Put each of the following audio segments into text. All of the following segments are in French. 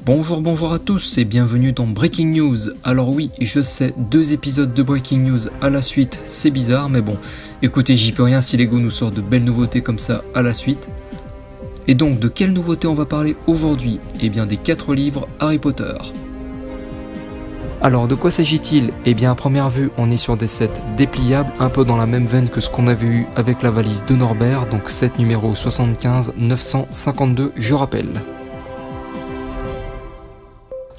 Bonjour à tous et bienvenue dans Breaking News. Alors oui, je sais, 2 épisodes de Breaking News à la suite, c'est bizarre, mais bon, écoutez, j'y peux rien si Lego nous sort de belles nouveautés comme ça à la suite. Et donc, de quelles nouveautés on va parler aujourd'hui? Eh bien, des 4 livres Harry Potter. Alors, de quoi s'agit-il? Eh bien, à première vue, on est sur des sets dépliables, un peu dans la même veine que ce qu'on avait eu avec la valise de Norbert, donc set numéro 75 952, je rappelle.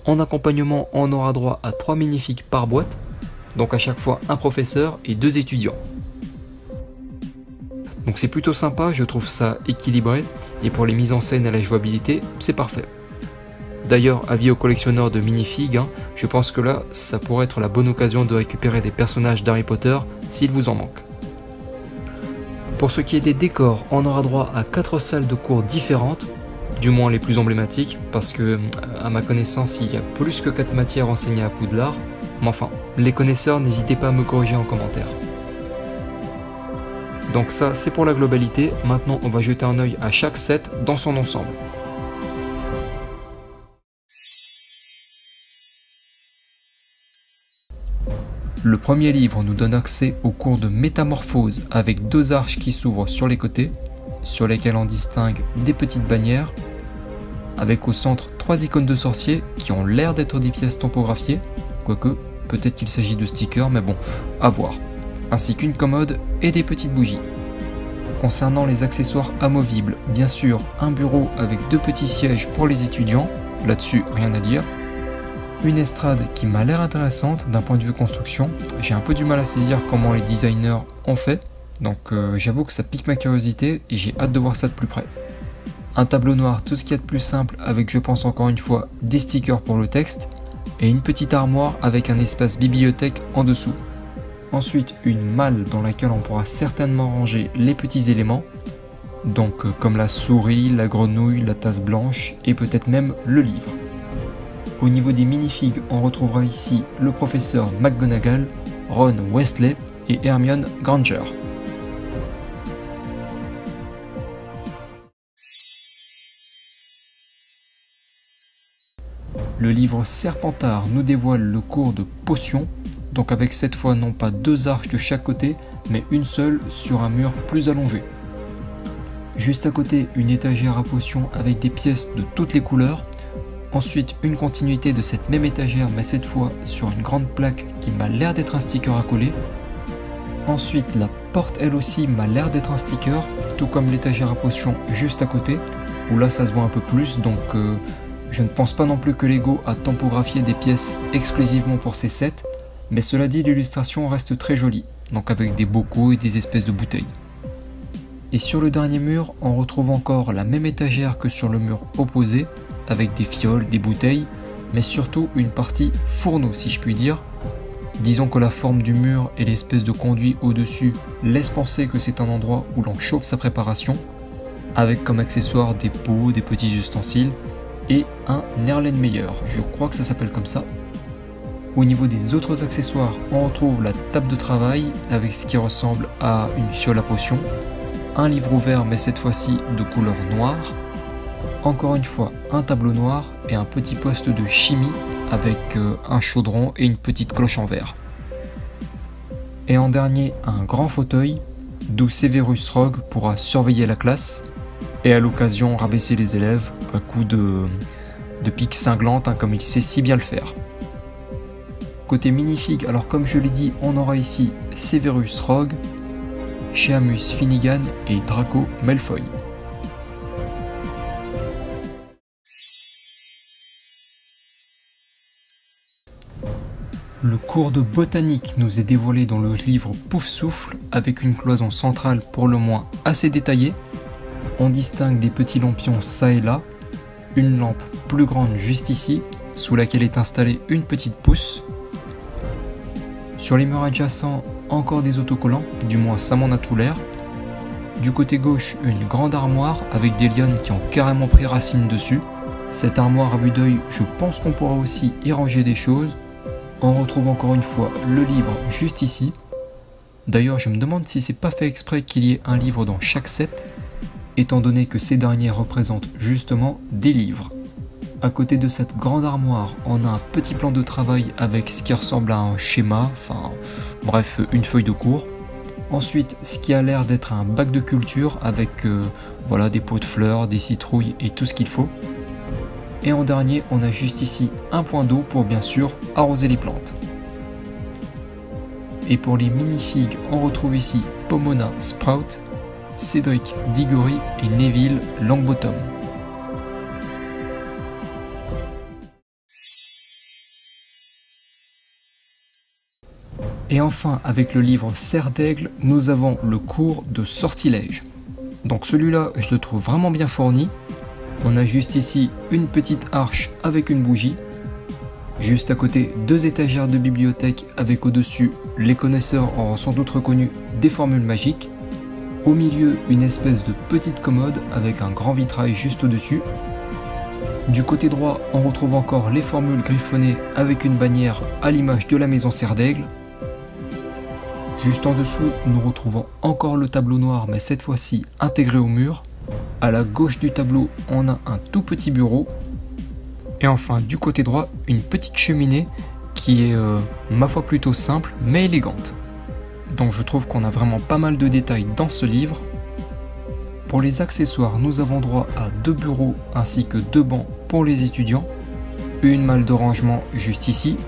En accompagnement, on aura droit à 3 minifigs par boîte, donc à chaque fois un professeur et 2 étudiants. Donc c'est plutôt sympa, je trouve ça équilibré, et pour les mises en scène et la jouabilité, c'est parfait. D'ailleurs, avis aux collectionneurs de minifigs, je pense que là, ça pourrait être la bonne occasion de récupérer des personnages d'Harry Potter s'il vous en manque. Pour ce qui est des décors, on aura droit à 4 salles de cours différentes, du moins les plus emblématiques, parce que, à ma connaissance, il y a plus que 4 matières enseignées à Poudlard, mais enfin, les connaisseurs, n'hésitez pas à me corriger en commentaire. Donc ça, c'est pour la globalité, maintenant on va jeter un œil à chaque set dans son ensemble. Le premier livre nous donne accès au cours de métamorphose avec 2 arches qui s'ouvrent sur les côtés, sur lesquelles on distingue des petites bannières, avec au centre 3 icônes de sorciers qui ont l'air d'être des pièces tampographiées, quoique peut-être qu'il s'agit de stickers, mais bon, à voir, ainsi qu'une commode et des petites bougies. Concernant les accessoires amovibles, bien sûr un bureau avec 2 petits sièges pour les étudiants, là-dessus rien à dire, une estrade qui m'a l'air intéressante d'un point de vue construction, j'ai un peu du mal à saisir comment les designers ont fait, donc j'avoue que ça pique ma curiosité et j'ai hâte de voir ça de plus près. Un tableau noir, tout ce qu'il y a de plus simple avec, je pense encore une fois, des stickers pour le texte, et une petite armoire avec un espace bibliothèque en dessous. Ensuite, une malle dans laquelle on pourra certainement ranger les petits éléments, donc comme la souris, la grenouille, la tasse blanche et peut-être même le livre. Au niveau des minifigs, on retrouvera ici le professeur McGonagall, Ron Weasley et Hermione Granger. Le livre Serpentard nous dévoile le cours de potions, donc avec cette fois non pas 2 arches de chaque côté, mais une seule sur un mur plus allongé. Juste à côté, une étagère à potions avec des pièces de toutes les couleurs. Ensuite, une continuité de cette même étagère, mais cette fois sur une grande plaque qui m'a l'air d'être un sticker à coller. Ensuite, la porte elle aussi m'a l'air d'être un sticker, tout comme l'étagère à potions juste à côté, où là ça se voit un peu plus, donc je ne pense pas non plus que Lego a tampographié des pièces exclusivement pour ces sets, mais cela dit, l'illustration reste très jolie, donc avec des bocaux et des espèces de bouteilles. Et sur le dernier mur, on retrouve encore la même étagère que sur le mur opposé, avec des fioles, des bouteilles, mais surtout une partie fourneau si je puis dire. Disons que la forme du mur et l'espèce de conduit au-dessus laissent penser que c'est un endroit où l'on chauffe sa préparation, avec comme accessoire des pots, des petits ustensiles, et un Erlenmeyer, je crois que ça s'appelle comme ça. Au niveau des autres accessoires, on retrouve la table de travail avec ce qui ressemble à une fiole à potions, un livre ouvert mais cette fois-ci de couleur noire, encore une fois un tableau noir et un petit poste de chimie avec un chaudron et une petite cloche en verre. Et en dernier, un grand fauteuil d'où Severus Rogue pourra surveiller la classe et à l'occasion rabaisser les élèves à coups de pique cinglante comme il sait si bien le faire. Côté minifig, alors comme je l'ai dit, on aura ici Severus Rogue, Seamus Finnegan et Draco Malfoy. Le cours de botanique nous est dévoilé dans le livre Poufsouffle avec une cloison centrale pour le moins assez détaillée. On distingue des petits lampions ça et là, une lampe plus grande juste ici, sous laquelle est installée une petite pousse. Sur les murs adjacents, encore des autocollants, du moins ça m'en a tout l'air. Du côté gauche, une grande armoire avec des lionnes qui ont carrément pris racine dessus. Cette armoire à vue d'œil, je pense qu'on pourra aussi y ranger des choses. On retrouve encore une fois le livre juste ici. D'ailleurs, je me demande si c'est pas fait exprès qu'il y ait un livre dans chaque set, étant donné que ces derniers représentent justement des livres. à côté de cette grande armoire, on a un petit plan de travail avec ce qui ressemble à un schéma, enfin bref, une feuille de cours. Ensuite, ce qui a l'air d'être un bac de culture avec voilà, des pots de fleurs, des citrouilles et tout ce qu'il faut. Et en dernier, on a juste ici un point d'eau pour bien sûr arroser les plantes. Et pour les minifigues, on retrouve ici Pomona Sprout, Cédric Diggory et Neville Longbottom. Et enfin, avec le livre Serre d'Aigle, nous avons le cours de sortilège. Donc celui-là, je le trouve vraiment bien fourni. On a juste ici une petite arche avec une bougie. Juste à côté, 2 étagères de bibliothèque avec au-dessus, les connaisseurs auront sans doute reconnu des formules magiques. Au milieu, une espèce de petite commode avec un grand vitrail juste au-dessus. Du côté droit, on retrouve encore les formules griffonnées avec une bannière à l'image de la maison Serre d'Aigle. Juste en dessous, nous retrouvons encore le tableau noir, mais cette fois-ci intégré au mur. À la gauche du tableau, on a un tout petit bureau. Et enfin, du côté droit, une petite cheminée qui est, ma foi, plutôt simple, mais élégante. Donc je trouve qu'on a vraiment pas mal de détails dans ce livre. Pour les accessoires, nous avons droit à 2 bureaux ainsi que 2 bancs pour les étudiants. Une malle de rangement juste ici.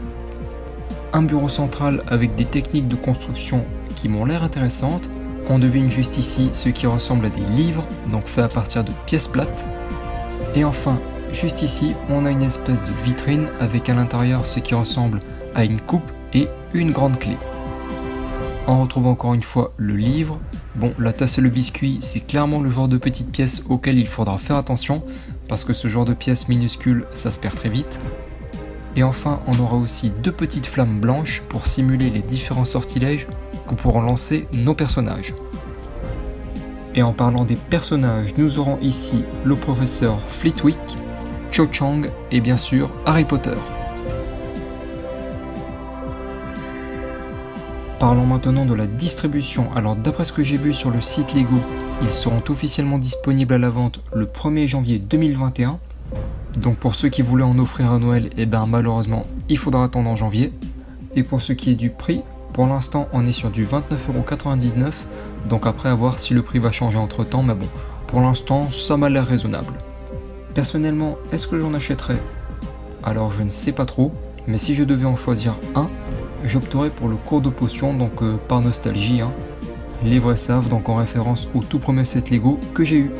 Un bureau central avec des techniques de construction qui m'ont l'air intéressantes. On devine juste ici ce qui ressemble à des livres, donc fait à partir de pièces plates. Et enfin, juste ici, on a une espèce de vitrine avec à l'intérieur ce qui ressemble à une coupe et une grande clé. On retrouve encore une fois le livre. Bon, la tasse et le biscuit, c'est clairement le genre de petite pièce auquel il faudra faire attention, parce que ce genre de pièces minuscules, ça se perd très vite. Et enfin, on aura aussi 2 petites flammes blanches pour simuler les différents sortilèges que pourront lancer nos personnages. Et en parlant des personnages, nous aurons ici le professeur Flitwick, Cho Chang et bien sûr Harry Potter. Parlons maintenant de la distribution. Alors d'après ce que j'ai vu sur le site Lego, ils seront officiellement disponibles à la vente le 1er janvier 2021. Donc pour ceux qui voulaient en offrir à Noël, et ben malheureusement il faudra attendre en janvier. Et pour ce qui est du prix, pour l'instant on est sur du 29,99 €. Donc après à voir si le prix va changer entre temps, mais bon, pour l'instant ça m'a l'air raisonnable. Personnellement, est-ce que j'en achèterais? Alors je ne sais pas trop, mais si je devais en choisir un, j'opterais pour le cours de potions, donc par nostalgie, hein. Les vrais savent, donc en référence au tout premier set Lego que j'ai eu.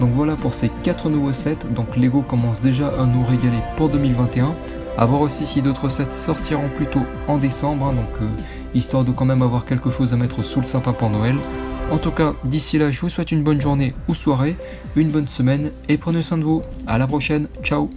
Donc voilà pour ces 4 nouveaux sets, donc Lego commence déjà à nous régaler pour 2021. A voir aussi si d'autres sets sortiront plus tôt en décembre, hein, donc histoire de quand même avoir quelque chose à mettre sous le sapin pour Noël. En tout cas, d'ici là, je vous souhaite une bonne journée ou soirée, une bonne semaine et prenez soin de vous. À la prochaine, ciao.